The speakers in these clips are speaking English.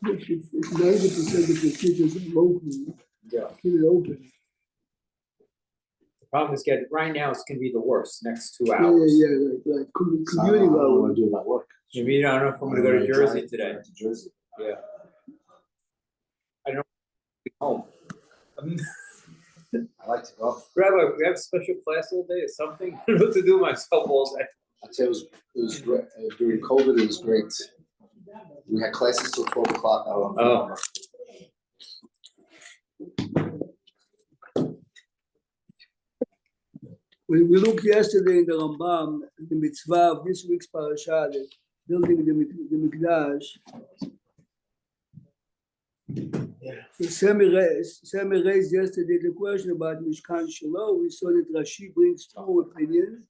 If 90% of the teachers are local, keep it open. The problem is right now it's going to be the worst next 2 Yeah, hours. like commuting I don't hours. want to do my work. Maybe I don't know if I'm going to go to Jersey today. To Jersey. Yeah. I don't home. I like to go. We have a special class all day or something. I don't know what to do myself all day. I'd say it was great. During COVID, it was great. We had classes till 12 o'clock. Oh. We looked yesterday in the Rambam, the mitzvah of this week's parasha, the building the Mikdash. So Sammy raised yesterday the question about Mishkan Shiloh. We saw that Rashi brings two opinions.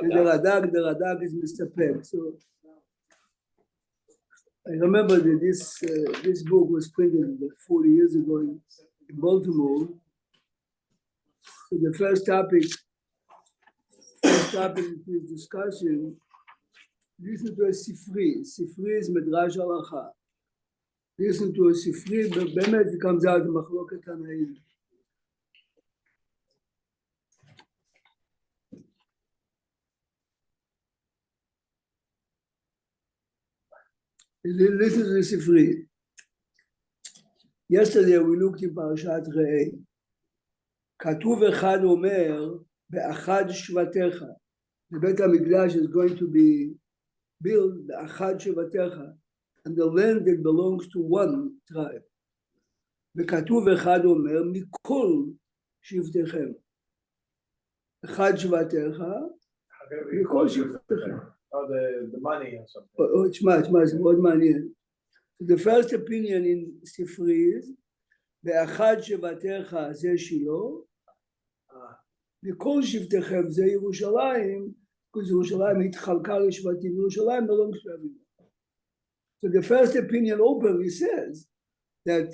And the Radak is Mr. Peck. So I remember that this book was printed about 40 years ago in Baltimore. So the first topic of this discussion, listen to a Sifri. Sifri is Midrash Halacha. Listen to a Sifri, but Bemet comes out of Machloket Tanaim. Listen to the Sifri. Yesterday we looked in Perashat Terumah. כתוב אחד אומר, באחד שבטיך. The בית המקדש is going to be built באחד שבטיך, and the land that belongs to one tribe. וכתוב אחד אומר, מכל שבטיכם. אחד שבטיך, מכל שבטיכם. Oh, the money or something. תשמע, זה מאוד מעניין. The first opinion in ספרי is, באחד שבטיך זה שילה, מכל שבטיכם זה ירושלים, because ירושלים התחלקה לשבטים, ירושלים belongs to everyone. So the first opinion openly says that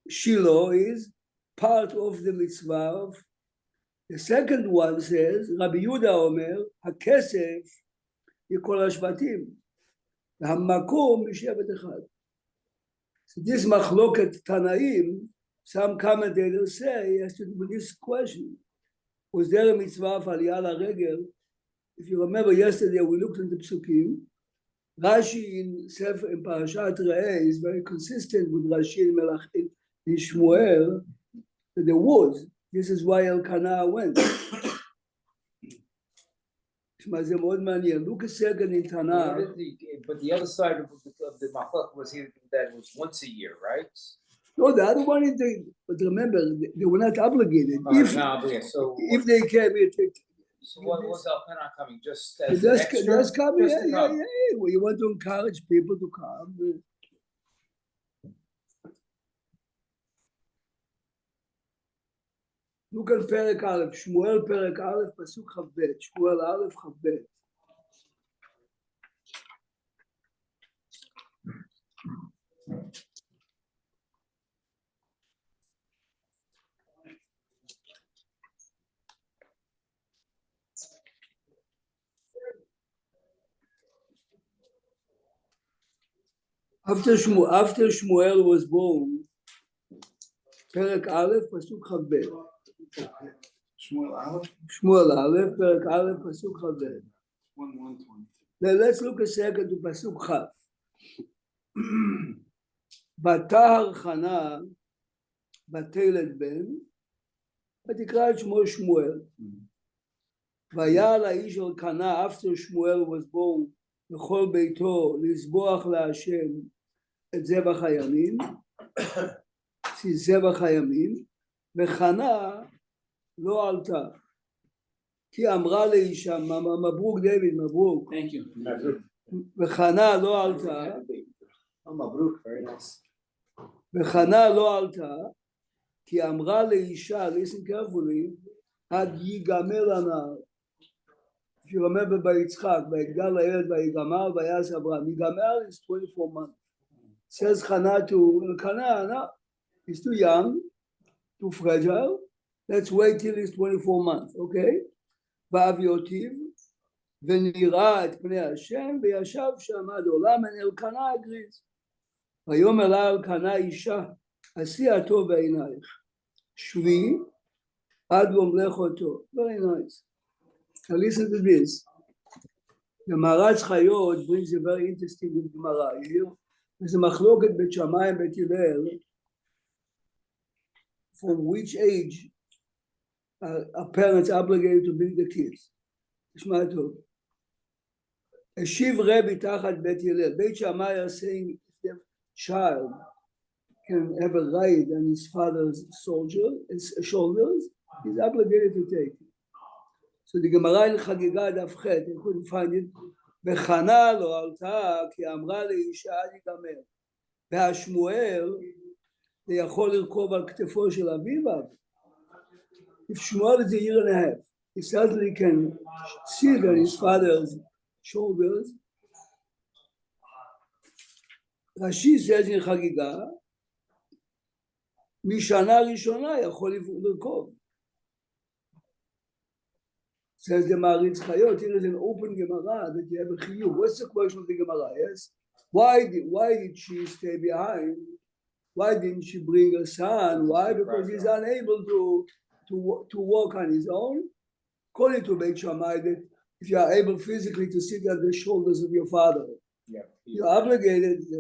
Shiloh is part of the mitzvah. The second one says, רבי יהודה אומר, הכסף לכל השבטים, והמקום משבט אחד. So this machloket Tanaim, some commentators say, has to do with this question. Was there a mitzvah of Aliyah LaRegel? If you remember yesterday, we looked at the Psukim. Rashi in Perashat Terumah is very consistent with Rashi in Shmuel, that there was. This is why Elkanah went. Look a second in Tanakh. But the other side of the machlok was here that it was once a year, right? No, the other one is but remember, they were not obligated. If they came here, so what was Elkanah coming? Just as an extra? Just come, Just yeah. Well, you want to encourage people to come. Look at Perek Aleph, Shmuel Perek Aleph, Pasuk Chavbet, Shmuel Aleph Chavbet. After Shmuel was born, Perek Aleph, Pasuk Chavbet. Shmuel Aleph, Perek Aleph, Pasuk Chavbet. 1:20. Now let's look a second to Pasuk Chav. ותהר חנה ותלד בן, ותקרא את שמו שמואל. והיה לאיש אלקנה, after Shmuel was born, לכל ביתו לזבוח להשם את זבח הימים, זבח הימים, וחנה לא עלתה, כי אמרה לאישה, מברוק דיוויד, מברוק. Thank you. וחנה לא עלתה, Mabruk, very nice. וחנה לא עלתה, כי אמרה לאישה, listen carefully, עד ייגמר הנער. If you remember by Yitzchak, ויגדל לילד ויגמר ויעש אברהם, ייגמר is 24 months. Says Hannah to Elkanah, no, he's too young, too fragile, let's wait till he's 24 months, okay? ואביותיו, ונראה את פני השם, וישב שם עד עולם, and Elkanah agrees. ויאמר לה אלקנה אישה, עשי הטוב בעינייך, שבי עד ואומלך אותו. Very nice. Now listen to this. The Maharatz Chayot brings a very interesting Gemara here. There's a machloket bet Shammai and bet Hillel, from which age are parents obligated to bring the kids. תשמע טוב. השיב רבי תחת בית הלל. בית Shammai are saying if the child can have a ride on his father's shoulders, he's obligated to take it. So the Gemara in Chagiga Daf Chet, I couldn't find it. וחנה לא עלתה כי אמרה לאישה אל יגמר. והשמואל זה יכול לרכוב על כתפו של אביו. If Shmuel is a year and a half, he certainly can sit on his father's shoulders. Rashi says in Chagiga, משנה ראשונה יכול לרכוב. Says the Maharatz Chayot, here is an open Gemara that you have a chiyuv. What's the question of the Gemara? Yes, why did she stay behind? Why didn't she bring a son? Why? Because he's unable to walk on his own. According to Beit Shammai, that if you are able physically to sit on the shoulders of your father, you're obligated. So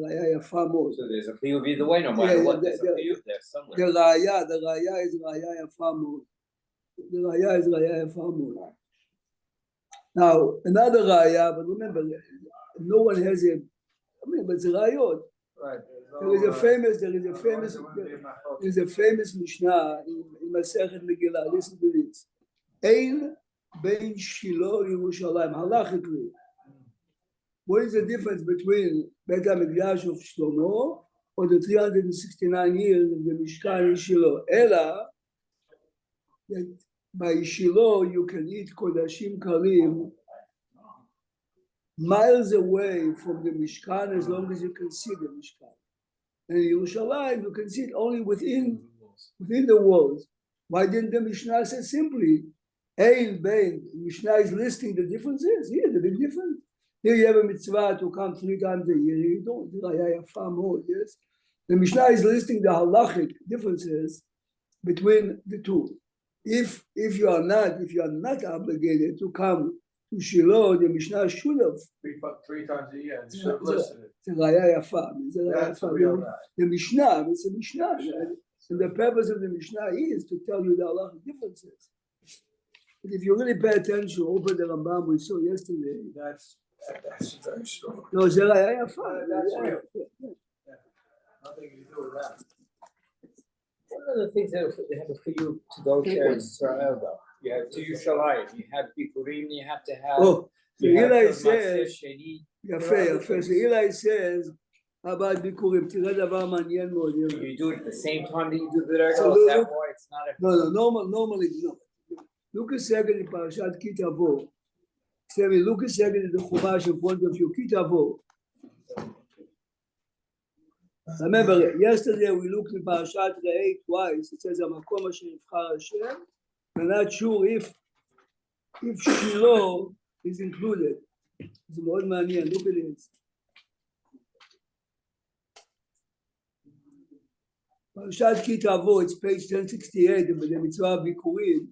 there's a chiyuv either way, no matter what. There's a chiyuv there somewhere. The raya is raya yafamud. The raya is raya yafamud. Now, another raya, but remember, no one has a, but it's a rayot. Right. There is a famous Mishnah in Masechet Megillah. Listen to this. Ein ben Shiloh Yerushalayim, halachically. What is the difference between Beit HaMikdash of Shlomo or the 369 years of the Mishkan in Shiloh? Ela, that by Shiloh you can eat Kodashim Karim miles away from the Mishkan as long as you can see the Mishkan. And in Yerushalayim you can see it only within the walls. Why didn't the Mishnah say simply, Ein Ben? Mishnah is listing the differences. Here, the big difference. Here you have a mitzvah to come 3 times a year. You don't. Yes. The Mishnah is listing the halachic differences between the two. If you are not obligated to come to Shiloh, the Mishnah should have 3 times a year. Should have listed it. It's a raya yafa. That's a real raya. The Mishnah, it's a Mishnah. And the purpose of the Mishnah is to tell you the halachic differences. But if you really pay attention, open the Rambam we saw yesterday. That's very strong. No, it's a raya yafa. That's real. Nothing to do with that. One of the things that they have a chiyuv to go to Israel, though. You have to Yerushalayim, you have Bikurim, you have to have. Oh, so you have Eli to says, Sheni. יפה. So Eli says, about ביקורים, תראה דבר מעניין מאוד. You do it at the same time that you do the Derek. So Is that why it's not a... No, normally no. Look a second in Perashat Terumah. Look a second in the Chumash in front of you. Terumah. Remember, yesterday we looked in Perashat Terumah twice. It says, המקום אשר יבחר השם. We're not sure if Shiloh is included. It's מאוד מעניין. Look at this. Perashat Terumah, it's page 1068 in the mitzvah Bikurim.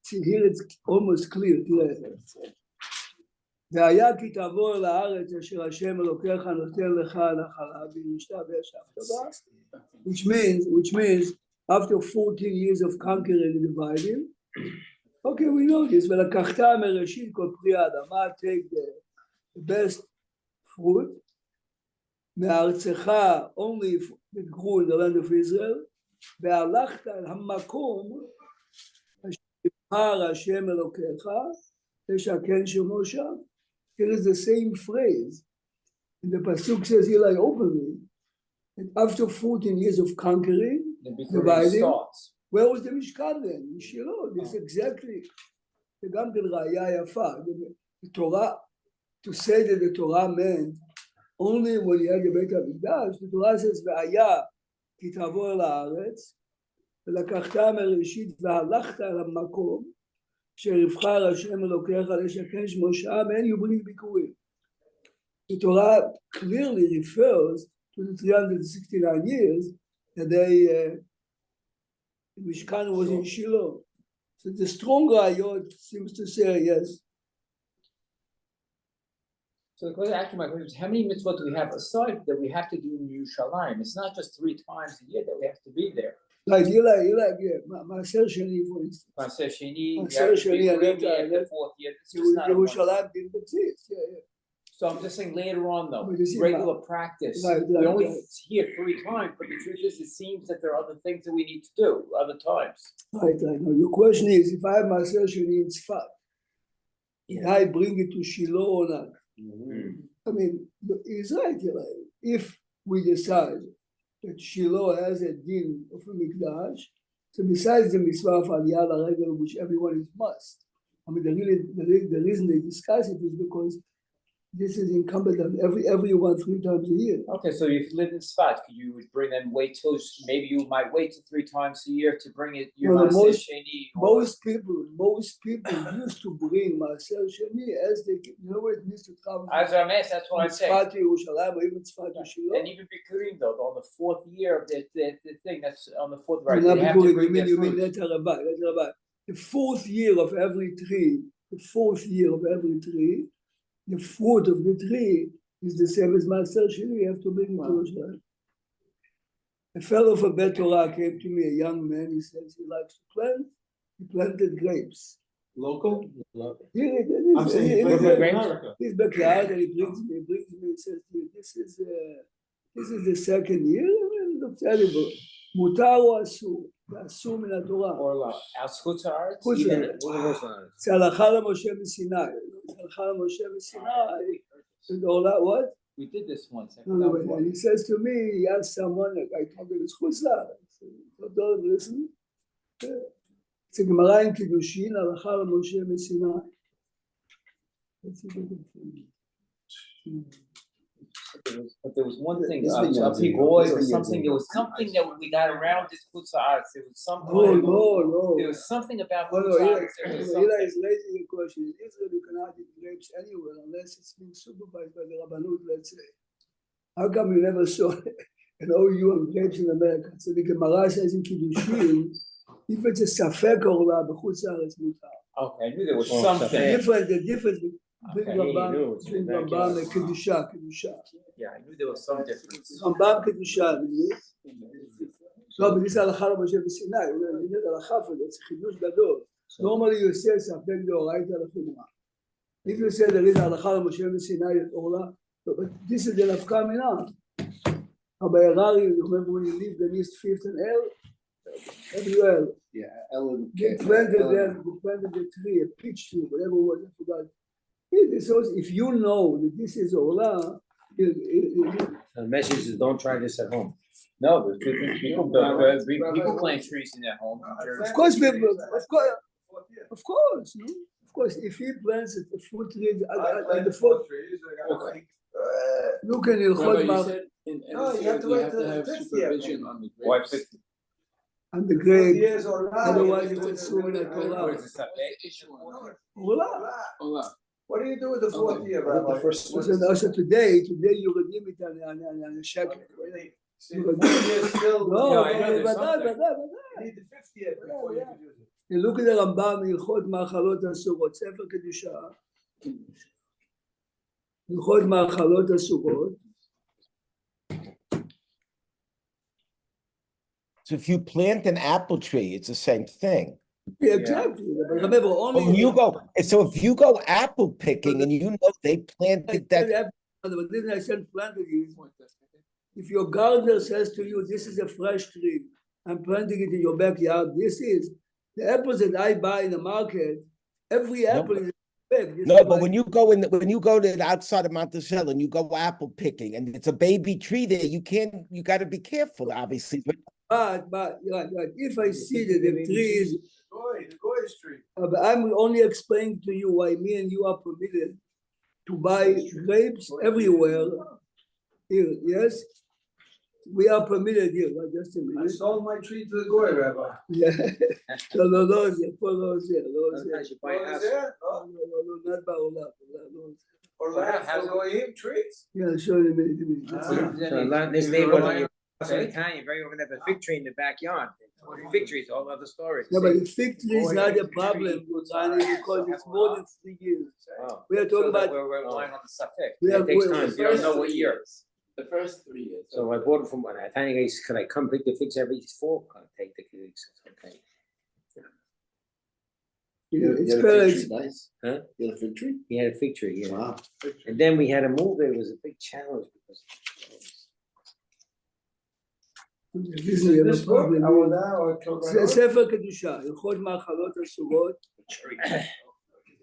See, here it's almost clear. והיה כי תעבור לארץ אשר השם אלוקיך נותן לך נחלה וישתה וישבת בה, which means after 14 years of conquering and dividing, okay, we know this, ולקחת מראשית כל פרי האדמה, take the best fruit, מארצך only that grew in the land of Israel, והלכת אל המקום אשר יבחר השם אלוקיך, תשכן שמו שם. It is the same phrase. And the Pasuk says Eli openly, and after 14 years of conquering, dividing, where was the Mishkan then? In Shiloh. This is exactly the Raya Yafa. The Torah, to say that the Torah meant only when you had the Beit HaMikdash, the Torah says, והיה כי תעבור לארץ, ולקחת מראשית והלכת אל המקום, שיבחר השם אלוקיך לשכן שמו שם, and you bring ביקורים. The Torah clearly refers to the 369 years that the Mishkan was in Shiloh. So the strong ayot seems to say yes. So the question, actually, my question is, how many mitzvot do we have aside that we have to do in Yerushalayim? It's not just 3 times a year that we have to be there. Like מעשר שני, for instance. Maaser Sheni, we Maaser have to be Sheni, Purim, and we have the 4th year. It's just not a once. Yerushalayim didn't exist. Yeah. So I'm just saying later on though, But you see, regular practice, right, we only right. hear 3 times, but the truth is, it seems that there are other things that we need to do other times. Right. Now your question is, if I have מעשר שני in Tzfat, can I bring it to Shiloh or not? I mean, he's right. If we decide that Shiloh has a din of a mikdash, so besides the mitzvah of aliyah l'regel, which everyone is must, I mean, the reason they discuss it is because this is incumbent on everyone 3 times a year. Okay, so if you live in Sfat, you would bring them, wait till, maybe you might wait till 3 times a year to bring it, your No, Maaser Sheni. Most people used to bring Maaser Sheni as they, you know what it means to travel. As I'm asked, that's what I'm saying. Tzfat to Yerushalayim or even Tzfat to Shiloh. And even Bikurim though, on the 4th year of the thing, that's on the 4th, No, right? not They have to Bikurim, bring their you mean fruit. that's Rabbi. The 4th year of every tree, the fruit of the tree is the same as Maaser Sheni. You have to bring it to Yerushalayim. A fellow from Bet Torah came to me, a young man. He says he likes to plant. He planted grapes. Local? I'm saying in America. his backyard, and he brings me. He says, "This is the 2nd year. I mean, it looks terrible. Mutar or asur? Asur min haTorah. Or as Chutz Haaretz, Chutz even Haaretz. It's halacha l'Moshe b'Sinai. Halacha l'Moshe b'Sinai. And all that what? we did this once. I No, forgot what. and he says to me, he asked someone, like, I told him it's Chutz Haaretz. Don't listen. It's a Gemara in Kiddushin, halacha l'Moshe b'Sinai. Let's see what But there was one thing, This a vineyard's in- pigoy this or vineyard's something, in- there was something that we got around this Chutz Haaretz. There was something. No. There was something about Oh, Chutz no, Haaretz. There was Eli something. is raising a question. In Israel, you cannot eat grapes anywhere unless it's being supervised by the Rabbanut, let's say. How come you never saw an OU on grapes in America? So the Gemara says in Kiddushin, if it's a safek orla, b'chutz haaretz mutar. Okay, I knew there was Oh, something. The difference between Okay, Rambam and Kedusha. Yeah, I knew there was some difference. Rambam Kedusha. No, but this is halacha l'Moshe b'Sinai. You need halacha for that. It's a chidush gadol. Normally you say safek deoraita l'chumra. If you say there is halacha l'Moshe b'Sinai orla, but this is the nafka mina. Rabbi Harari, you remember when you leave the East 5th and L? Everywhere. Yeah, Ellen. They planted the tree, a peach tree, whatever it was, I forgot. If you know that this is Ola, The message is don't try this at home. No, the truth is people plant trees in their home. of course, people, of course, no? Of course, if he plants a fruit tree at the foot, look at Rabbi, Ilchot you said in every you have to field you wait have till to the have 50th year. supervision on the Why grapes. 50? and the grape, Years or otherwise it's assuming a What Torah. is this, a Ola. Hola. What do you do with the 4th year, What did Rabbi? the first one? So today you redeem it on a shekel. See, the 4th year still. No, I know there's something. You need the 5th year before you can use it. You look at the Rambam, Ilchot Ma'achalot Asurot, Sefer Kedusha. Ilchot Ma'achalot Asurot. So if you plant an apple tree, it's the same thing. Yeah, exactly. But remember, only When you go, so if you go apple picking and you know they planted that, But then I said planted it. If your gardener says to you, "This is a fresh tree, I'm planting it in your backyard," this is the apples that I buy in the market. Every apple is big. no, but when you go to the outside of Monticello and you go apple picking and it's a baby tree there, you got to be careful, obviously. But if I see that the tree is, The Goy's tree. but I'm only explaining to you why me and you are permitted to buy grapes everywhere. Here, yes, We are permitted here, but just a I minute. sold my tree to the Goy, Rabbi. Yeah. No, לא זה, פה לא זה, לא זה. Sometimes you buy a What is house. that? לא, not בעולם, לא זה. Or land for Goyim trees? Yeah, show me, maybe. So this neighborhood, in Italian, very often have a fig tree in the backyard. Fig trees, all other stories. No, but the fig tree is not a problem, Ronnie, because it's more than 3 years. Oh. We are So talking that about, we're relying on the suffix. We It have- takes we- time, you don't know what year. The first 3 years. So I bought it from one, I think I could I come pick the figs every fall, take the figs, okay. it's You had a fig Perez. tree, nice. Huh? You had a fig tree? He had a fig tree, yeah. Wow. And then we had to move it, it was a big challenge because. This we have a This book, problem. Avodah or זה Korbanot? ספר קדושה, הלכות מאכלות אסורות.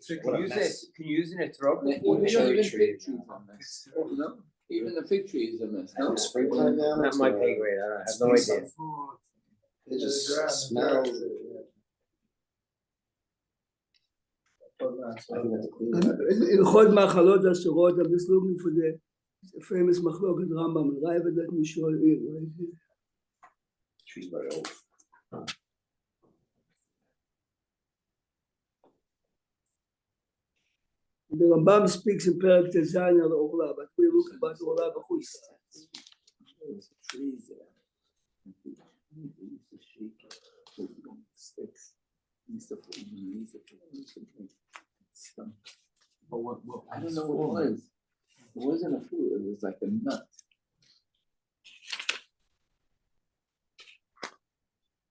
So What a can you use mess. it, can you use it in a throw? Even Cherry fig tree. trees are a mess. No, even the fig tree is a mess. No, Springtime now. Not my pay grade, I have no idea. It just Grass. smells. I think that's a clean it. הלכות מאכלות אסורות, I'm just looking for the famous מחלוקת רמב"ם, רייבד את מישור עיר. Tree's very old. The Rambam speaks in Perek Tezayin על עורלה, but we look about עורלה בחוץ. Trees there. They used to shake it with sticks. Used to drink. But what I don't know what it was. It wasn't a fruit, it was like a nut.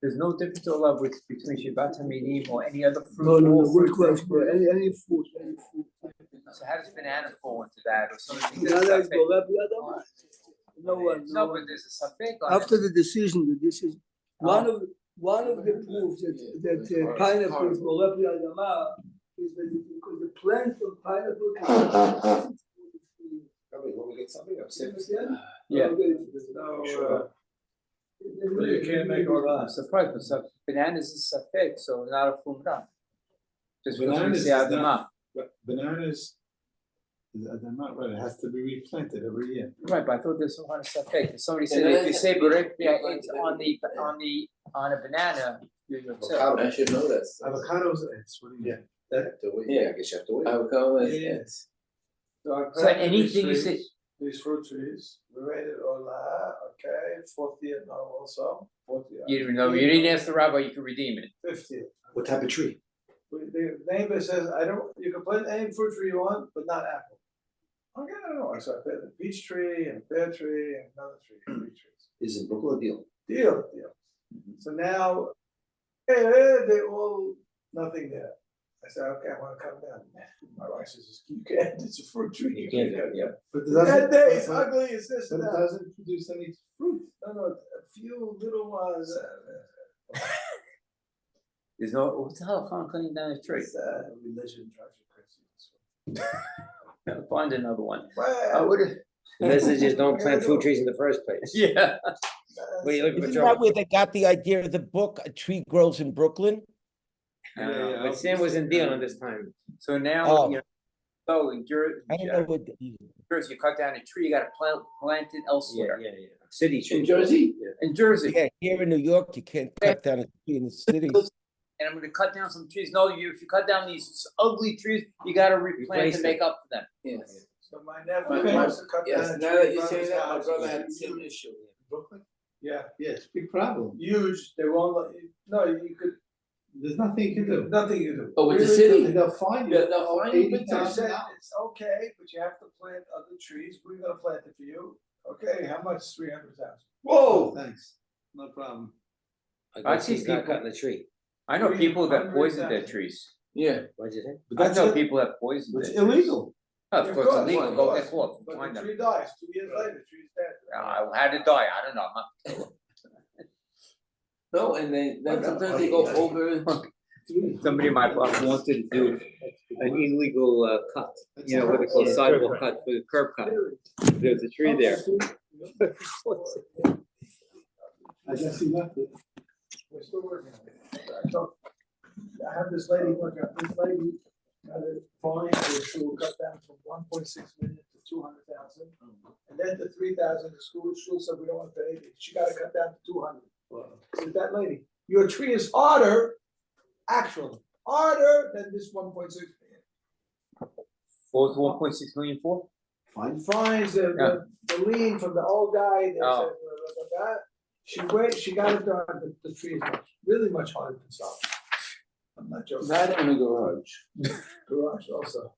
There's no difference to love with between Shabbat Hamidim or any other fruit. No, all good fruits. question. Any food. So how does banana fall into that or something? Banana is borah b'yad Hashem. No one. No, but there's a suffix on After it. the decision, this is one of the proofs that pineapple is borah b'yad Hashem is that because the plant of pineapple can. Probably when we get something You upset. understand? Yeah. There's no, but you can't make all I'm that. surprised, but bananas is suffix, so not a fumra. Just because we Bananas say is adama. not- But bananas, they're not right, it has to be replanted every year. Right, but I thought there's some kind of suffix. Somebody said if you say berek, it's on a banana, you're yourself. I should know this. Avocados, it's, what do you? Yeah. Have to wait. Yeah, I guess you have to wait. Avocado is, Yeah. So I So planted anything you these say- trees, these fruit trees, we rated Olah, okay, 40th now also, 40th. You didn't know, you didn't ask the rabbi, you could redeem it. 50th. What type of tree? The neighbor says, you can plant any fruit tree you want, but not apple. Okay, I don't know, so I planted a peach tree and a pear tree and another tree, 3 trees. Is it Brooklyn or deal? Deal. So now, they all, nothing there. I said, okay, I wanna come down. My wife says, you can't, it's a fruit tree. You can't, yeah. But it That doesn't, day, it's ugly, it's this but and it that. doesn't produce any fruit. No, a few little ones. There's no, what the hell, I'm cutting down a tree? It's, religion drives you crazy. Find another one. I Well, would. Unless they just don't plant fruit trees in the first place. Yeah. What are you looking for, Isn't Joe? that where they got the idea of the book, A Tree Grows in Brooklyn? Yeah, But Sam wasn't dealing this time. So now, Oh. you know, so in Jersey, I don't know what. you cut down a tree, you gotta plant it elsewhere. Yeah. City tree. in Jersey? In Jersey. Yeah, here in New York, you can't cut down a tree in the city. And I'm gonna cut down some trees. No, if you cut down these ugly trees, you gotta replant Replace to them. make up for them. Yes. So my nephew Okay. wants to cut down. Yes, a now tree that in you front of say his that, my house. brother had the same issue. Brooklyn? Yeah, Yeah, it's a big problem. huge, they won't let you, no, you could, There's nothing you can do. nothing you do. Oh, with the Really? city? They'll fine you. Yeah, they'll fine you big They time. said, $80,000. it's okay, but you have to plant other trees, we're gonna plant it for you. Okay, how much? 300,000. Oh, thanks, no problem. I see people cutting the tree. I know people that poisoned their trees. Yeah. What'd you say? But I that's know it. people that poisoned It's their trees. illegal. Of course, it's illegal, go get caught, But find the them. tree dies, 2 years later, tree's dead. How to die, I don't know, huh? No, and then sometimes they go over. Somebody in my block wanted to do an illegal cut, you know, what they call sidewalk cut for the curb cut. There's a tree there. I guess he left it. We're still working on it. I have this lady working, this lady got a fine, she will cut down from 1.6 million to 200,000. 3,000. And then the 3,000, the school said, we don't want to pay anything. She gotta cut down to 200. I said, that lady, your tree is harder, actually, harder than this 1.6 million. What was 1.6 million for? Fine. Fines, the lien from the old guy, they Oh. said, that. She got it done, the tree is really much harder to solve. I'm not joking. That and a garage. Garage also.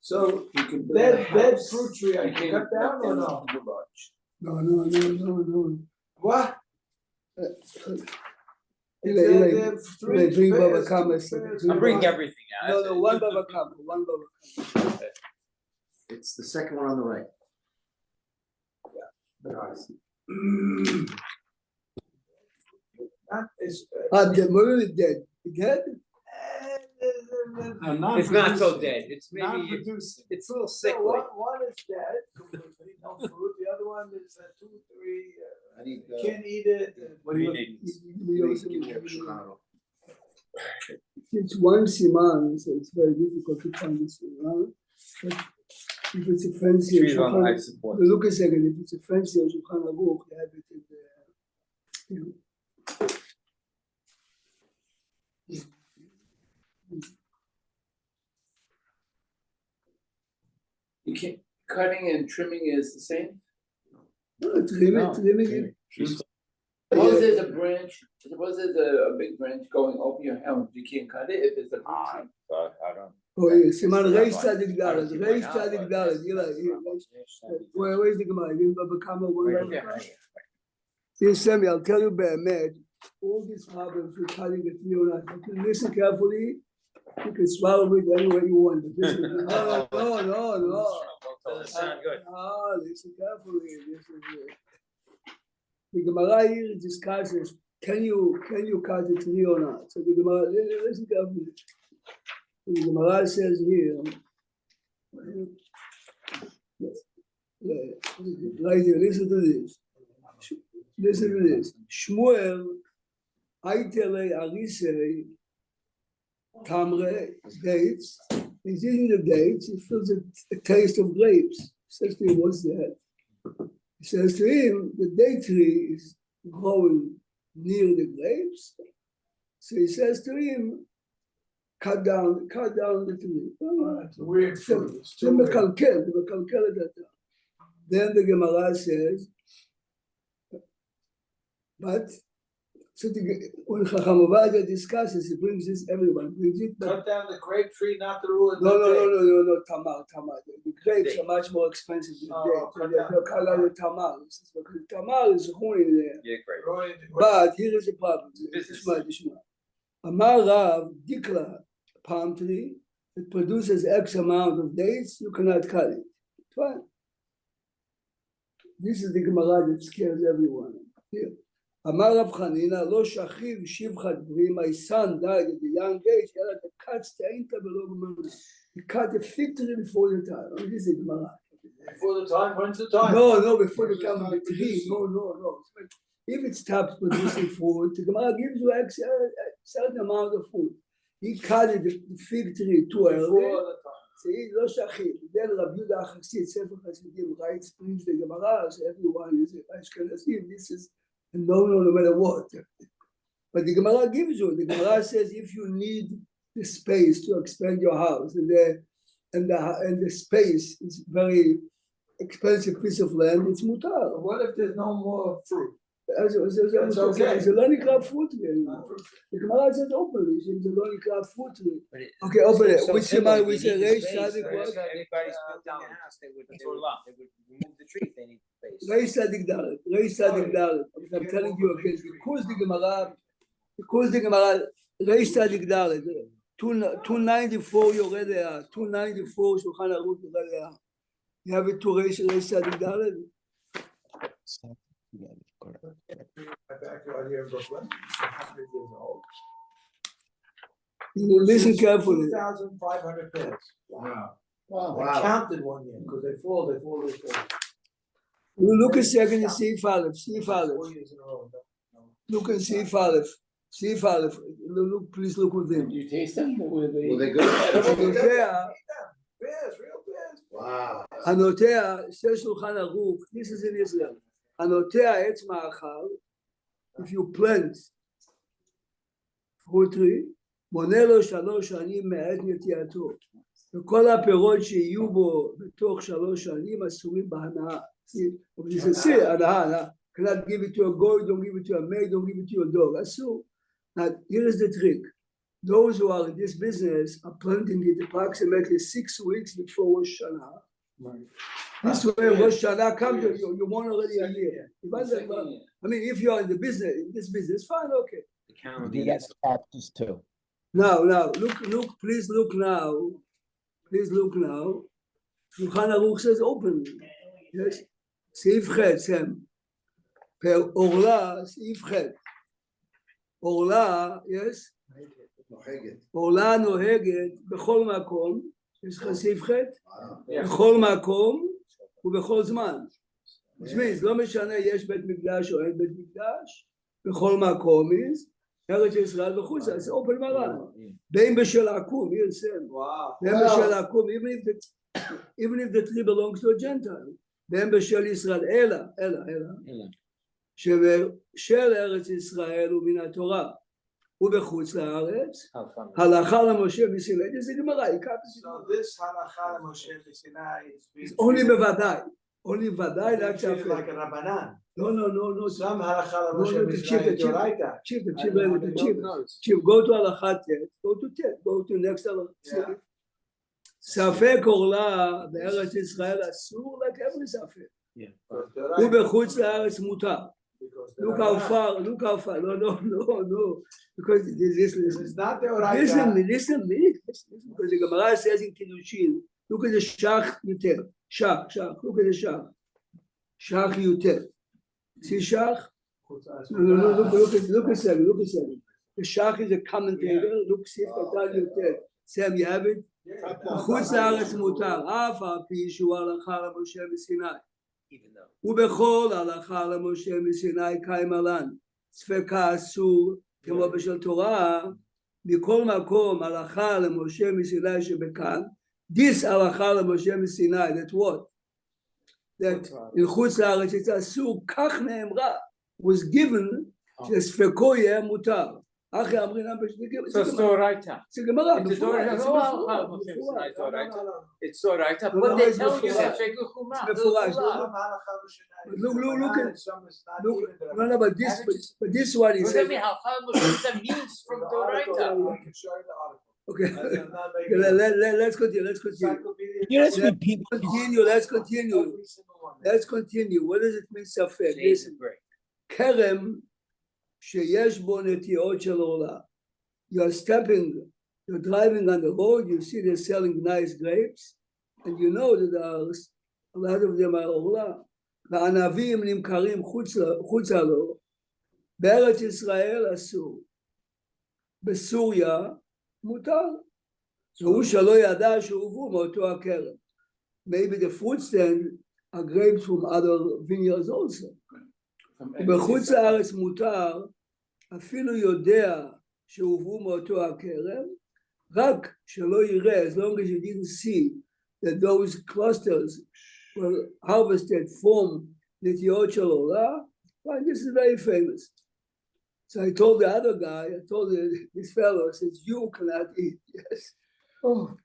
So, You can build a that house. fruit tree, I You can can't cut down or the no? garage. No. What? Bring Baba Kama. I'm bringing everything out. No, one Baba Kama, one Baba Kama. It's the second one on the right. The mother is dead. Dead? It's not so dead. It's Not maybe, producing. it's a little So sickly. one is dead, completely, no fruit, the other one is 2, 3, I need, can't eat it. What do you need? It's one siman, so it's very difficult to find this siman. But if it's a fancy, Trees on life support. look a second, if it's a fancy Shulchan Aruch, they have it in the, You can't, cutting and trimming is the same? trimming it. Suppose there's a branch, suppose there's a big branch going over your house, you can't cut it if it's a fruit tree. I don't. Oh, yeah, siman Yeah, Reish fine. Tzadik I don't Dalet, see Reish why not, Tzadik but- Dalet, where's the Gemara? In Baba Kama, one Baba Kama? Dear Sammy, I'll tell you Be'emet, all these problems with cutting the tree or not, if you listen carefully, you can swallow it any way you want. But listen, no. Doesn't sound good. No, listen carefully. The Gemara here discusses, can you cut the tree or not? So the Gemara, listen carefully. The Gemara says here, right here, listen to this. Listen to this. Shmuel, Aitele Arisei, Tamre, dates. He's eating the dates. He feels a taste of grapes. He says to him, what's that? He says to him, the date tree is growing near the grapes. So he says to him, cut down the tree. It's a weird fruit, it's too weird. Then the Gemara says, but so when Chacham Ovadia discusses, he brings this, everyone brings it. But Cut down the grape tree, not the ruin. no, Tamar. The grapes are much more expensive than Oh, dates. cut They're down. called Tamar. Because Tamar is ruining there. Yeah, great. But here is the problem. Business. Tishma. Amar Rav, Dikla, palm tree, it produces X amount of dates, you cannot cut it. Fine. This is the Gemara that scares everyone. Here. Amar Rav Chanina, lo shachiv shivchat bri, my son died at a young age, he had to cut steinta below the moon. He cut the fig tree before the time. Oh, this is Gemara. Before the time, when's the time? No, before the time of the tree. No. If it stops producing fruit, the Gemara gives you a certain amount of fruit. He cut the fig tree too early. Before the time. See, lo shachiv. Then Rabbi Yehuda HaChassid, Sefer Chassidim, writes, brings the Gemara, so everyone is Ashkenazim. This is a no matter what. But the Gemara gives you. The Gemara says if you need the space to expand your house, and the space is very expensive piece of land, it's mutar. But what if there's no more fruit? That's okay. It's a lonely crab fruit tree. The Gemara says openly, it's a lonely crab fruit tree. Okay, open it. Which Gemara we say Reish Tzadik what? Anybody's built down a house, they would remove the tree if they need space. Reish Tzadik Dalet. I'm telling you again, because the Gemara, Reish Tzadik Dalet, 294 יורד לה, 294 שולחן ערוך יורד לה. You have it to Reish Tzadik Dalet. My backyard here in Brooklyn, 100 years old. You listen carefully. 2,500 pairs. Wow. I counted one year, because they fall. You look a second and see if Aleph. 4 years in a row. Look and see if Aleph. Look, please look with him. Do you taste them? Or Were they good? Yeah. Bears, real bears. Wow. הנוטע, של שולחן ערוך, this is in Israel, הנוטע עץ מאכל, if you plant fruit tree, מונה לו 3 שנים מעת נטיעתו, וכל הפירות שיהיו בו בתוך 3 שנים אסורים בהנאה. הנאה, cannot give it to a goy, don't give it to a maid, don't give it to a dog, אסור. Now here is the trick, those who are in this business are planting it approximately 6 weeks before Rosh Hashanah. This way Rosh Hashanah comes, you want already a year. I mean, if you are in the business, in this business, fine, okay. The calendar Do year. that practice too. Now, please look now. Shulchan Aruch says open. Yes. סעיף ח' Sam. עורלה, סעיף ח'. עורלה, yes. עורלה נוהגת בכל מקום. יש לך סעיף ח'? בכל מקום ובכל זמן. תשמעי, לא משנה יש בית מקדש או אין בית מקדש. בכל מקום is. ארץ ישראל בחוץ, זה אופן מרן. בין בשל עקום, בין בשל עקום, even if the tree belongs to a Gentile. בין בשל ישראל, אלא. של ארץ ישראל ומן התורה. ובחוץ לארץ, הלכה למשה מסיני, זה גמרא, So this halacha Moshe Sinai is only בוודאי, like treated like a rabbanan. No. Some halacha Moshe Sinai Doraita. תקשיב, go to הלכה ט', go to next הלכה. ספק עורלה בארץ ישראל אסור לקבל ספק. ובחוץ לארץ מותר. Look how far, no, because This is not the Doraita. listen, because the Gemara says in Kiddushin, look at the Shach Yuter, Shach, look at the Shach Yuter. See Shach? No, look at Sam. The Shach is a commentator, look, see Yuter. Sam, you have it? חוץ לארץ מותר, אף על פי שהוא הלכה למשה מסיני. ובכל הלכה למשה מסיני קיים עלן, ספקה אסור כמו בשל תורה, מכל מקום הלכה למשה מסיני שבכאן, this הלכה למשה מסיני, that what? that חוץ לארץ זה אסור, כך נאמרה, was given שספקו יהיה מותר. אחי אמרינם So it's Doraita. זה גמרא, It's Doraita, but they tell you that מפורש. No, but this one is. What do you mean? That means from Doraita. Okay, let's continue. You just repeat. Let's continue. What does it mean, ספק? Listen. כרם שיש בו נטיעות של עורלה. You're driving on the road, you see they're selling nice grapes, and you know that a lot of them are עורלה. והענבים נמכרים חוצה לו. בארץ ישראל אסור. בסוריה מותר. והוא שלא ידע שהובאו מאותו הכרם. Maybe the fruit stand are grapes from other vineyards also. ובחוץ לארץ מותר, אפילו יודע שהובאו מאותו הכרם, רק שלא יראה, as long as you didn't see that those clusters were harvested from נטיעות של עורלה, fine, this is very famous. So I told the other guy, this fellow, says, you cannot eat, yes. But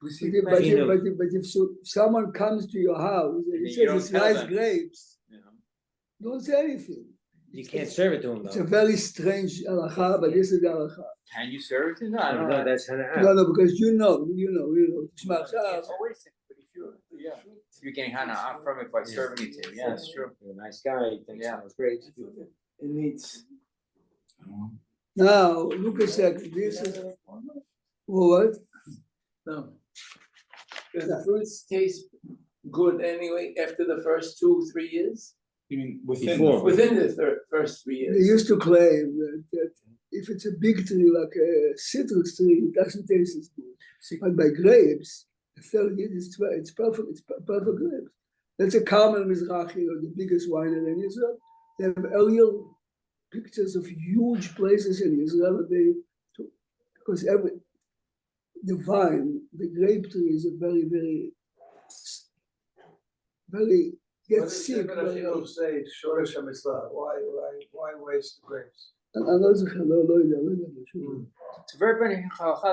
if someone comes to your house and he says it's nice grapes, don't say anything. You can't serve it to them, It's though. a very strange halacha, but this is the halacha. Can you serve it to them? I don't know. That's how to No, because you know. Shema, Wait a second, but if you're getting hana from it by serving it to him, yeah, that's true. You're a nice guy. Yeah, it's great. It needs. Now, look a second. This is what? No. Does the fruits taste good anyway after the first 2-3 years? You mean Before. Within the first 3 They years. used to claim that if it's a big tree like a citrus tree, it doesn't taste as good. But by grapes, the third year it's perfect. It's perfect grapes. That's a Carmel Mizrahi, or the biggest winery in Israel. They have aerial pictures of huge places in Israel. Because the grape tree is a very, very very get What's the sick. difference if you say Shoresh HaMitzvah? Why waste the grapes? אני לא זוכר, לא יודע. It's very funny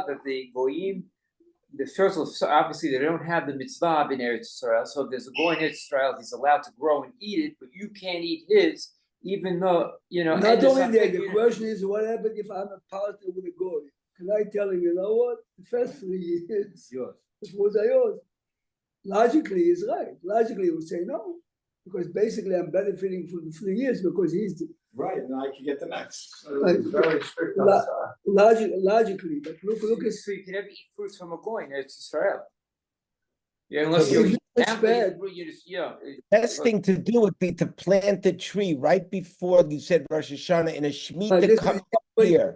that the goyim, the first of obviously they don't have the mitzvah in Eretz Yisrael, so if there's a goy in Eretz Yisrael, he's allowed to grow and eat it, but you can't eat his, even though Not only that, the question is, what happened if I'm a partner with a goy? Can I tell him, you know what? The first 3 years, it was yours. Logically, he's right. Logically, he would say no, because basically I'm benefiting from the 3 years because he's Right, and I can get the next. So it's very strict on that. logically. But look at so you can never eat fruits from a goy in Eretz Yisrael. Yeah, unless you're bad. you just Best thing to do would be to plant the tree right before you said Rosh Hashanah in a Shemitah come year.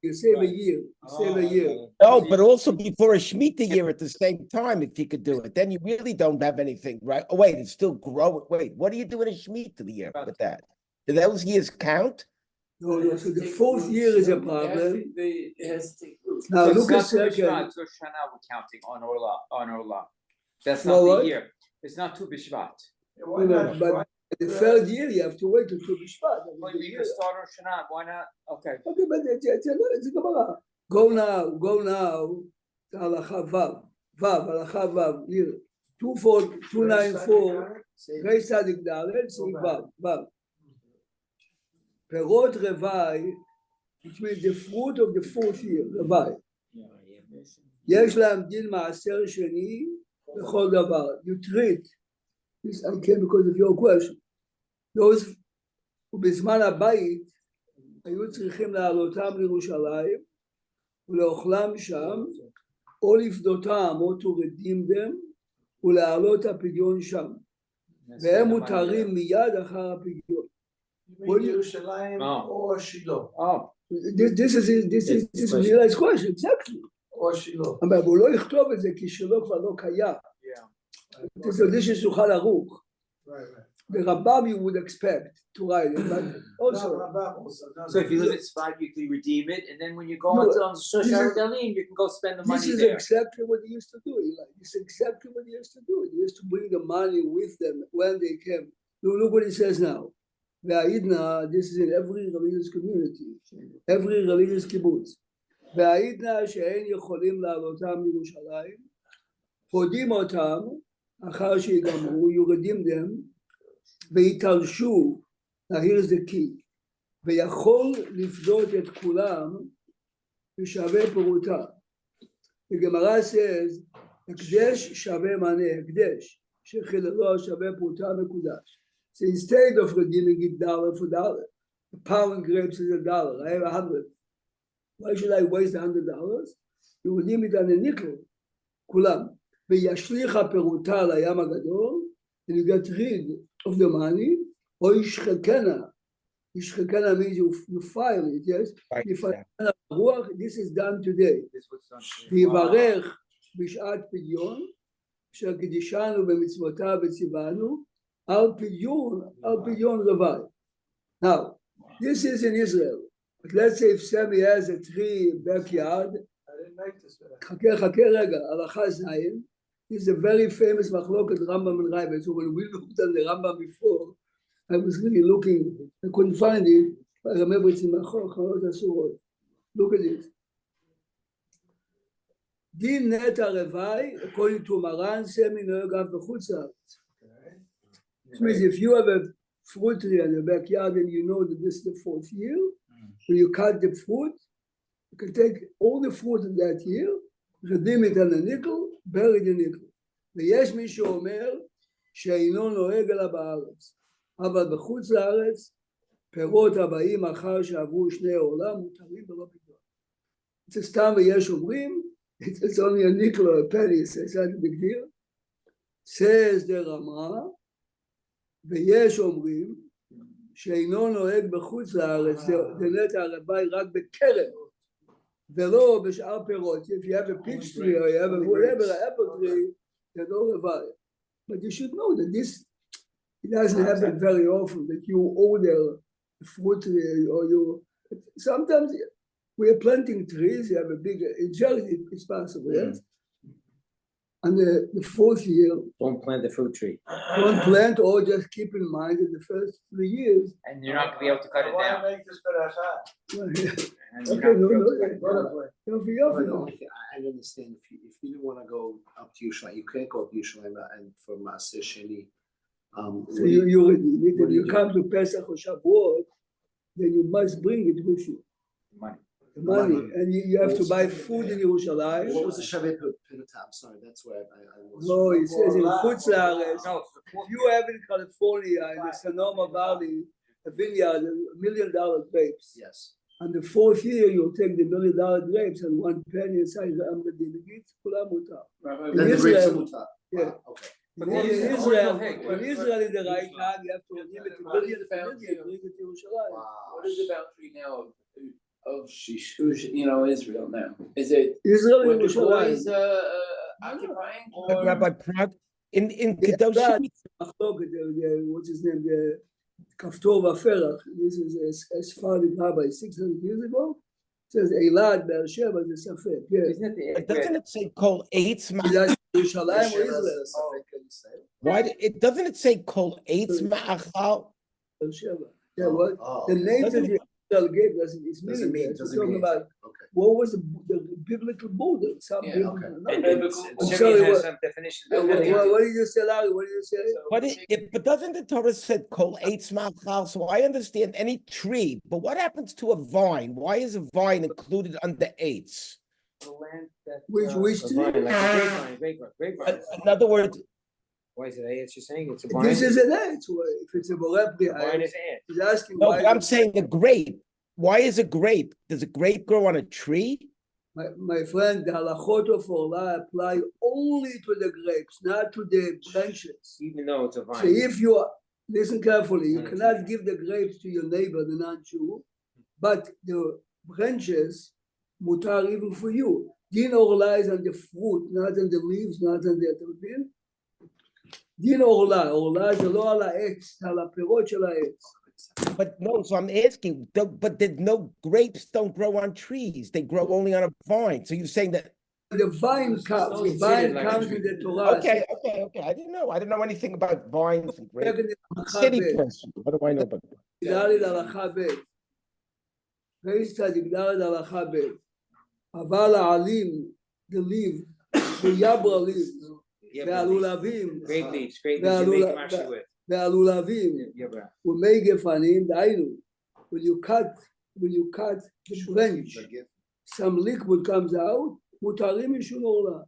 You save a year. Save a year. No, but also before a Shemitah year at the same time, if you could do it. Then you really don't have anything, right? Oh, wait, it's still growing. Wait, what do you do in a Shemitah year with that? Do those years count? No, so the 4th year is a problem. It has to take root. Now So look at it's not Tu second. B'Shvat, it's Rosh Hashanah we're counting on Orla. That's No, not what? the year. It's not Tu B'Shvat. Why not? But the 3rd year you have to wait till Tu B'Shvat. Well, you can start Rosh Hashanah. Why not? Okay. Okay, but it's a Gemara. Go now. Halacha Vav, Halacha Vav. Here, 294. Reis Tzadik Dalet, Sif Vav. Perot Revai, which means the fruit of the 4th year, Revai. יש להם דין מעשר שני בכל דבר. You treat, this I came because of your question. Those ובזמן הבית היו צריכים להעלותם לירושלים ולאוכלם שם, או לפדותם או to redeem them, ולהעלות הפדיון שם. והם מותרים מיד אחר הפדיון. ירושלים או שילה. This is a realized question, exactly. או שילה. אבל הוא לא יכתוב את זה כי שילה כבר לא קיים. So this is שולחן ערוך. The Rambam you would expect to write it, but also. So if you live at Tzfat, you can redeem it, and then when you go into Shoshar Dalim, you can go spend the money This is there. exactly what they used to do. This is exactly what they used to do. They used to bring the money with them when they came. Look what it says now. Ve'aidna, this is in every religious community, every religious kibbutz. Ve'aidna she'en yecholim la'alotam Yerushalayim, podim otam, achar she'yigamru, you redeem them, ויתרשו, now here's the key, ויכול לפדות את כולם ושווה פירותה. The Gemara says, הקדש שווה מנה, הקדש, שחיללו שווה פירותה מקודש. So instead of redeeming it $1 for $1, a pound grapes is $1, I have 100. Why should I waste $100? You redeem it on a nickel, כולם. וישליך הפירותה לים הגדול, and you get rid of the money, or yishchekena. Yishchekena means you file it, yes? This is done today. ויברך בשעת פדיון, אשר קדישנו במצוותיו וציוונו, על פדיון רבי. Now, this is in Israel. But let's say if Sammy has a tree in backyard, I didn't make this. חכה רגע, הלכה זין, is a very famous machloket Rambam and Raiva. So when we looked at the Rambam before, I was really looking, I couldn't find it, but I remember it's in Machok, look at it. Din neta revai, according to Maran, semi nogav b'chutz. Which means if you have a fruit tree in your backyard and you know that this is the 4th year, when you cut the fruit, you can take all the fruit of that year, redeem it on a nickel, bury the nickel. ויש מי שאומר שאינו נוהג אלא בארץ, אבל בחוץ לארץ פירות הבאים אחר שעברו שני העולם מותרים ולא בגלל. זה סתם ויש אומרים, it's only a nickel or a penny, it's not a big deal. says the רמה, ויש אומרים שאינו נוהג בחוץ לארץ, זה נטע הרבי רק בקרב. ולא בשאר פירות. If you have a peach tree or you have a whatever, an apple tree, there's no revival. But you should know that this, it doesn't happen very often that you order a fruit tree or you, sometimes we are planting trees, you have a big, in charity it's possible, yes? And the fourth year, Don't plant the fruit tree. don't plant or just keep in mind that the first 3 years. And you're not gonna be able to cut it I down. wanna make this perashat. And you're Okay, not gonna no, be able to cut it no, down. But the only thing, I understand, if you didn't wanna go up to Yerushalayim, you can't go up to Yerushalayim and for Maaseh Sheni. So you what do you do? come to Pesach or Shavuot, then you must bring it with you. Money. The money, Money. and you have to buy food in Yerushalayim. What was the Shaveh Pinata? I'm sorry, that's where I was. No, it says in Chutz La'aretz. No, it's the If fourth you year. have in California, in the Sonoma Valley, a vineyard, $1 million grapes. Yes. And the fourth year, you'll take the $1 million grapes and 1 penny inside the Amradinagit, Kula Mutar. Then the grapes are Israel, mutar. yeah. Wow, okay. But In the Israel, hey, in Israel, in the right time, you have to give it to million to million, bring it to Yerushalayim. Wow. What is the boundary now of Israel now? Is it Israel with and the Yerushalayim. boys occupying But or? Rabbi Prague, in Yeah, Kedoshim, Machloket, what's his name, the Kaftor Vaferach, this is a Sephardic rabbi 600 years ago, says Eilad, Beersheba, the Safed, yeah. Isn't it the doesn't it say Kol Eitz Is that Yerushalayim or Beersheba Israel? is a Safed Israel. Why, it doesn't it say Kol Eitz Ma'achal? Beersheba. Yeah, what? Oh, The name that Doesn't the Israel gave doesn't, it's doesn't meaning mean, that. We're doesn't talking mean. about Okay. what was the biblical border. Some Yeah, people, okay. no, And no. biblical- I'm Simeon sorry, has what, some definitions. what did you say, Larry? What did you say? But doesn't the Torah said Kol Eitz Ma'achal? So I understand any tree, but what happens to a vine? Why is a vine included under Eitz? The land that, Which a tree? vine, like a grapevine. In other words, Why is it ants you're saying? It's a vine? This is an ant. If it's a Borepri, A vine is ant. he's asking no, why. but I'm saying a grape. Why is a grape? Does a grape grow on a tree? My friend, the halachot of Orla apply only to the grapes, not to the branches. Even though it's a So vine. if you listen carefully, you cannot give the grapes to your neighbor, the non-Jew, but the branches mutar even for you. Din Orla is on the fruit, not on the leaves, not on the din. Din Orla זה לא על העץ, על הפירות של העץ. But no, so I'm asking, but no grapes don't grow on trees. They grow only on a vine. So you're saying that, The vine comes, the It's vine like a comes tree. in the Torah. okay. I didn't know anything about vines and grapes. Second, I'm a city person. What do I know about that? ד' הלכה ב' ואיש צדיק ד' הלכה ב' אבל העלים, the leaf, the יברה leaves, והלולבים, Great leaves you make them actually with. והלולבים, Yeah, bro. ומי גפנים, דהיינו, when you cut the branch, some liquid comes out, מותרים משום עורלה.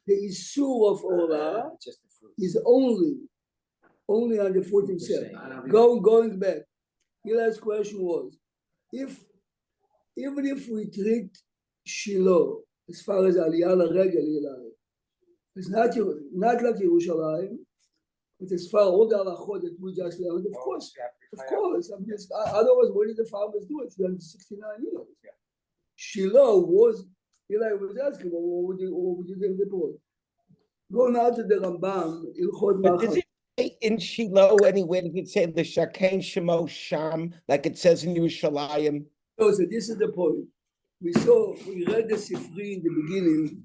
The issue of עורלה It's just the fruit. is only on the fruit itself. Going back, Eli's question was, even if we treat Shiloh as far as Aliyah LaRegel, Eli, it's not like Yerushalayim, but as far all the halachot that we just learned, of course. Otherwise, what did the farmers do? It's been 69 years. Shiloh was, Eli was asking, what would you give the boy? Go now to the Rambam, Ilchot But does Machar. it say in Shiloh anywhere, does it say the Shakain Shemo Sham, like it says in Yerushalayim? So this is the point. We read the Sifri in the beginning.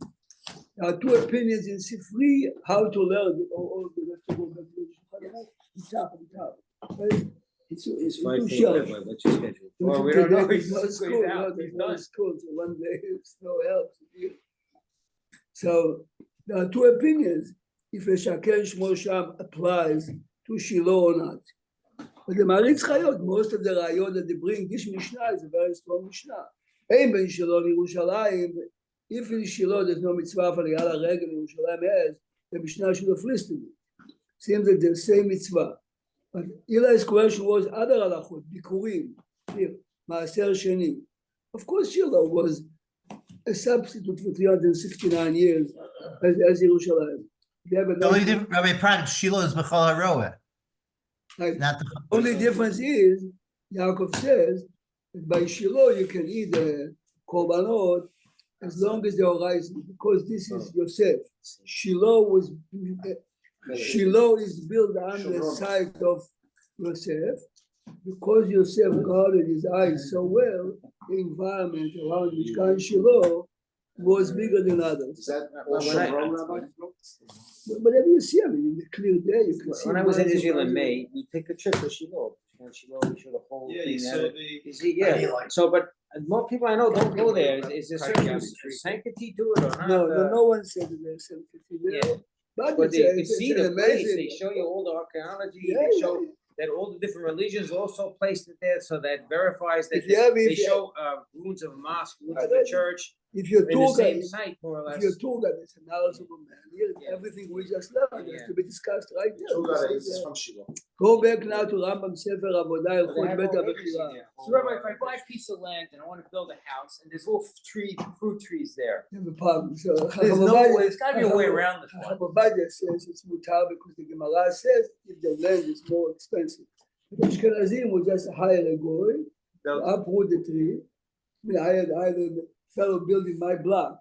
There are two opinions in Sifri how to learn it. It's It's too 5:45, short. but what's your schedule? Well, we don't know. There's no He's school. out. There's He's no done. school. So one day it's no help. So there are two opinions if a Shaken Shmo Sham applies to Shiloh or not. But the Maritz Chayot, most of the Rayot that they bring, this Mishnah is a very strong Mishnah. Ein ben Shiloh Yerushalayim. If in Shiloh there's no mitzvah for Aliyah LaRegel, Yerushalayim has, the Mishnah should have listed it. Seems that the same mitzvah. But Eli's question was other halachot, bikurim, here, maaser sheni. Of course, Shiloh was a substitute for 369 years as Yerushalayim. They have a The only difference, Rabbi Prat, Shiloh is Bechol HaRoeh, Right. not the. Only difference is, Yaakov says, that by Shiloh you can eat the korbanot as long as they're rising, because this is Yosef. Shiloh is built on the site of Yosef. Because Yosef guarded his eyes so well, the environment around Mishkan Shiloh was bigger than others. Is that When also I- Rome, Rabbi? Whatever you see, I mean, in the clear day, you can see. When I was in miles and Israel in miles May, we take a trip to Shiloh. And Shiloh, we show the whole Yeah, thing you there. saw the. You see, yeah, so, but more people I know don't go there. Is there certain sanctity to it or not? No one said that there's sanctity there. Yeah. But But it's, they a- can it's, see it's the an place, amazing. they show you all the archaeology, Yeah, they yeah, show yeah. that all the different religions also placed it there, so that verifies that If you have- they if you- show ruins of a mosque, ruins of Right, a right. church, If you're in the tour same guide, site, more or if less. you're tour guide, it's a knowledgeable man. Here, Yeah. everything we just learned has Yeah. to be discussed right there. Two guys This is, is from Shiloh. Go back now to Rambam Sefer Avodah But they Hilchot have Bet no HaBechira. vacancy there. So Rabbi, if I buy a piece of land and I want to build a house and there's little fruit trees there, You have a problem. So there's no way, there's gotta be a way Chacham around this one. Ovadia says it's mutar because the Gemara says if the land is more expensive. The Ashkenazim will just hire a goy, uproot the tree. I mean, I had a fellow building my block.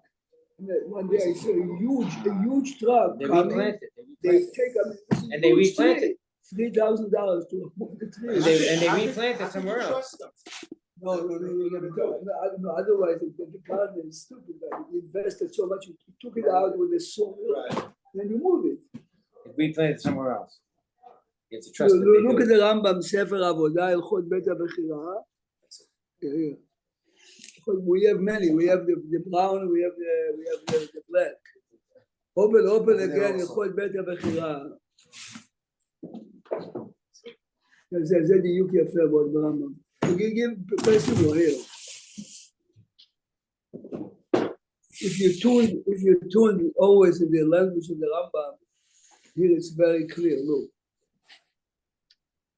And then one day I saw a huge truck They coming. replant it, They take And they replant it. $3,000 to remove the tree. And they replant it somewhere else. No, otherwise the garden is stupid. Like, you invested so much, you took it out with the soil, then you move it. Replant it somewhere else. You have to trust that Look they at do. the Rambam Sefer Avodah Hilchot Bet HaBechira. Yeah. We have many. We have the brown. We have the black. Open again. Hilchot Bet HaBechira. זה דיוק יפה מאוד ברמב"ם. give principle here. If you tune always in the language of the Rambam, here it's very clear. Look,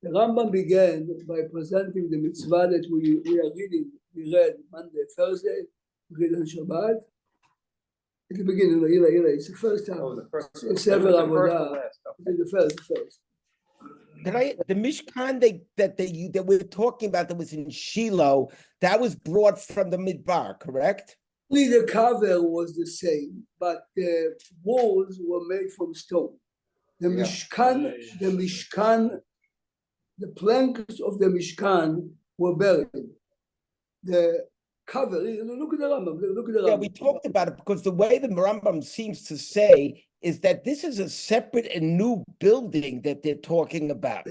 the Rambam began by presenting the mitzvah that we are reading. We read Monday, Thursday, we read on Shabbat. At the beginning, it's the first time. Oh, the first. It's Sefer Avodah. last, okay. The first. The Mishkan that we're talking about that was in Shiloh, that was brought from the Midbar, correct? Only the cover was the same, but the walls were made from stone. The Mishkan, the planks of the Mishkan were buried. The cover, look at the Rambam, Yeah, we talked about it because the way the Rambam seems to say is that this is a separate and new building that they're talking about.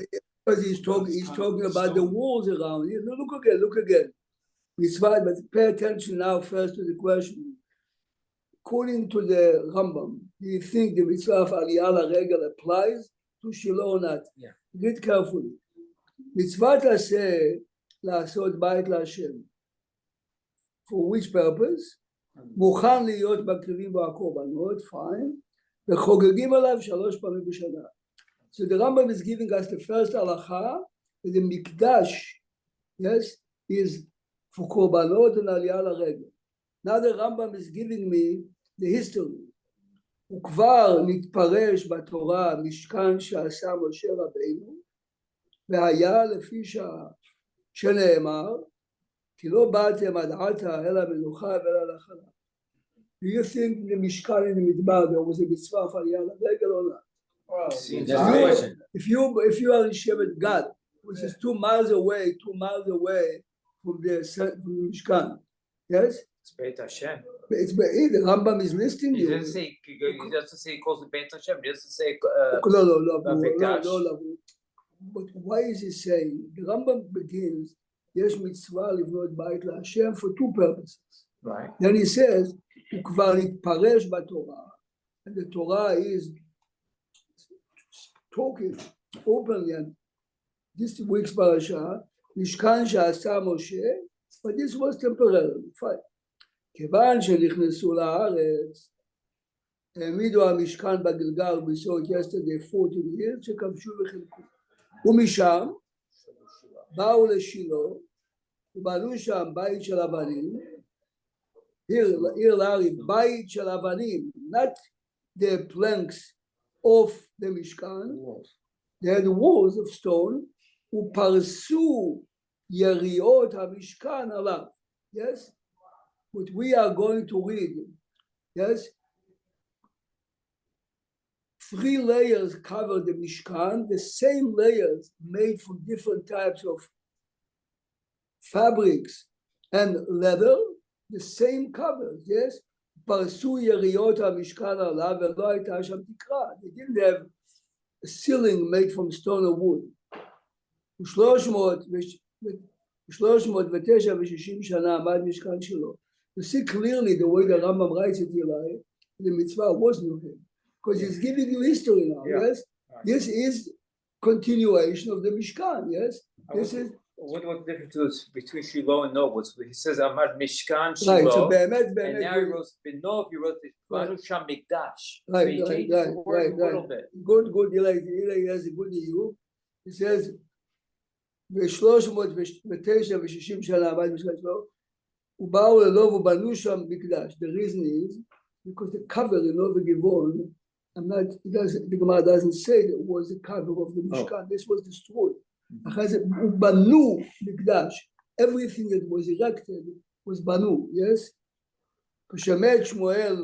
Because he's talking about the walls around. Look again. Mitzvah, but pay attention now first to the question. According to the Rambam, do you think the mitzvah of Aliyah LaRegel applies to Shiloh or not? Yeah. Read carefully. Mitzvah taseh la'asot bayit la'Hashem. For which purpose? מוכן להיות מקריבים בו הקורבנות, fine. וחוגגים עליו 3 פעמים בשנה. So the Rambam is giving us the first halacha that the mikdash, yes, is for korbanot and aliyah l'regel. Now the Rambam is giving me the history. וכבר נתפרש בתורה משכן שעשה משה רבינו, והיה לפי שעה שנאמר, כי לא באתם עד עתה אלא מנוחה ולא נחלה. Do you think the Mishkan in the Midbar there was a mitzvah of aliyah l'regel or not? That's the question. If you are in Shevet Gad, which is 2 miles away from the Mishkan, yes? It's Beit Hashem. It's the Rambam is listing He you. doesn't say he calls it Beit Hashem. He doesn't say No. But why is he saying? The Rambam begins, יש מצווה לבנות בית להשם for 2 purposes. right. Then he says, הוא כבר התפרש בתורה, and the Torah is talking openly, and this week's parasha, משכן שעשה משה, but this was temporary, fine. כיוון שנכנסו לארץ, העמידו המשכן בגלגל, we saw it yesterday, 14 years, שכבשו וחילקו. ומשם, באו לשילה, ובנו שם בית של אבנים, עיר לארי, בית של אבנים, not the planks of the Mishkan, they had walls of stone, ופרסו יריעות המשכן עליו, yes? What we are going to read, yes? 3 layers cover the Mishkan, the same layers made from different types of fabrics and leather, the same covers, yes? פרסו יריות המשכן עליו ולא הייתה שם תקרה. They didn't have a ceiling made from stone or wood. 360 שנה עמד משכן שלו. You see clearly the way the Rambam writes it here, the mitzvah was new him. Because he's giving you history now, Yeah. yes? Right. This is continuation of the Mishkan, yes? This is What the difference is between Shiloh and Nob? He says Amad Mishkan right, so Shiloh, באמת, and now he באמת, wrote Benob, he wrote it Banu Sham Mikdash. So right, he right, changes the right, word right, a little right. bit. Good, Eli has a good view. He says, ו-360 שנה עמד משכן שלו, ובאו ללוב ובנו שם מקדש. The reason is, because the cover in Lov Givon, the Gemara doesn't say that it was the cover of the Mishkan, this was destroyed. אחרי זה, ובנו מקדש. Everything that was erected was בנו, yes? כשמת שמואל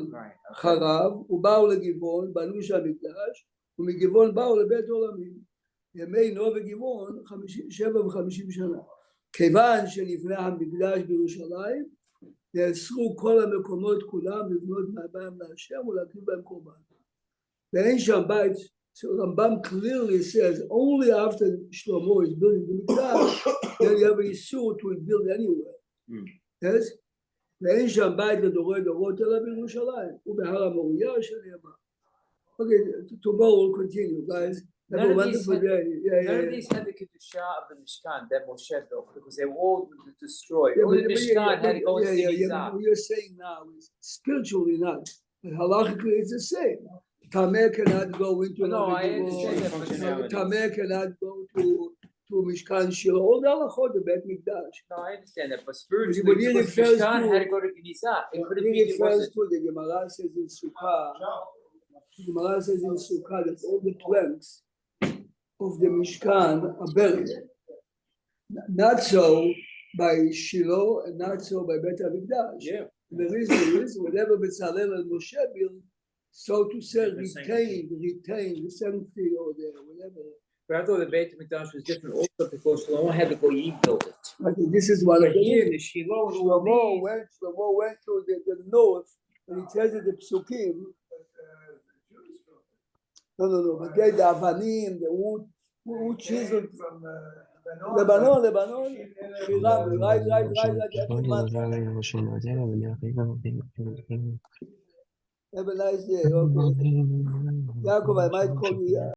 חרב, ובאו לגבעון, בנו שם מקדש, ומגבעון באו לבית עולמים. ימי נוב וגבעון 57 שנה. כיוון שנבנה המקדש בירושלים, נאסרו כל המקומות כולם לבנות בהם להשם ולהקריב בהם קורבן. ואין שם בית, so Rambam clearly says only after Shlomo is building the Mikdash, then you have a issue to build anywhere. Yes? ואין שם בית לדורי דורות אלא בירושלים, ובהר המוריה שנאמר. Okay, tomorrow we'll continue, guys. Have a wonderful day. None of these had the Kedusha of the Mishkan that Moshe built because they were all destroyed. Only the Mishkan had to go into the Gizah. What you're saying now is spiritually not, but halachically it's the same. Tameh cannot go into No, I understand that functionality. Tameh cannot go to Mishkan Shiloh. All the halachot, the Bet Mikdash. No, I understand that, but spiritually, But he because refers Mishkan to- had to go to Gizah. It couldn't He be it refers wasn't. to the Gemara says in Sukkah. The Gemara says in Sukkah that all the planks of the Mishkan are buried. Not so by Shiloh and not so by Bet HaMikdash. Yeah. The reason is whatever Bezalel and Moshe built, so to say, retain the sanctity or the whatever. But I thought the Beit HaMikdash was different also because Shlomo had to go Yim build it. I think this is one of But the here, things. the Shiloh and all Shlomo went to the north, and it says in the Psukim. No, but they the Avanim, the wood chiseled. Lebanon, Hiram, right. Have a nice day. Okay. Yaakov, I might call you.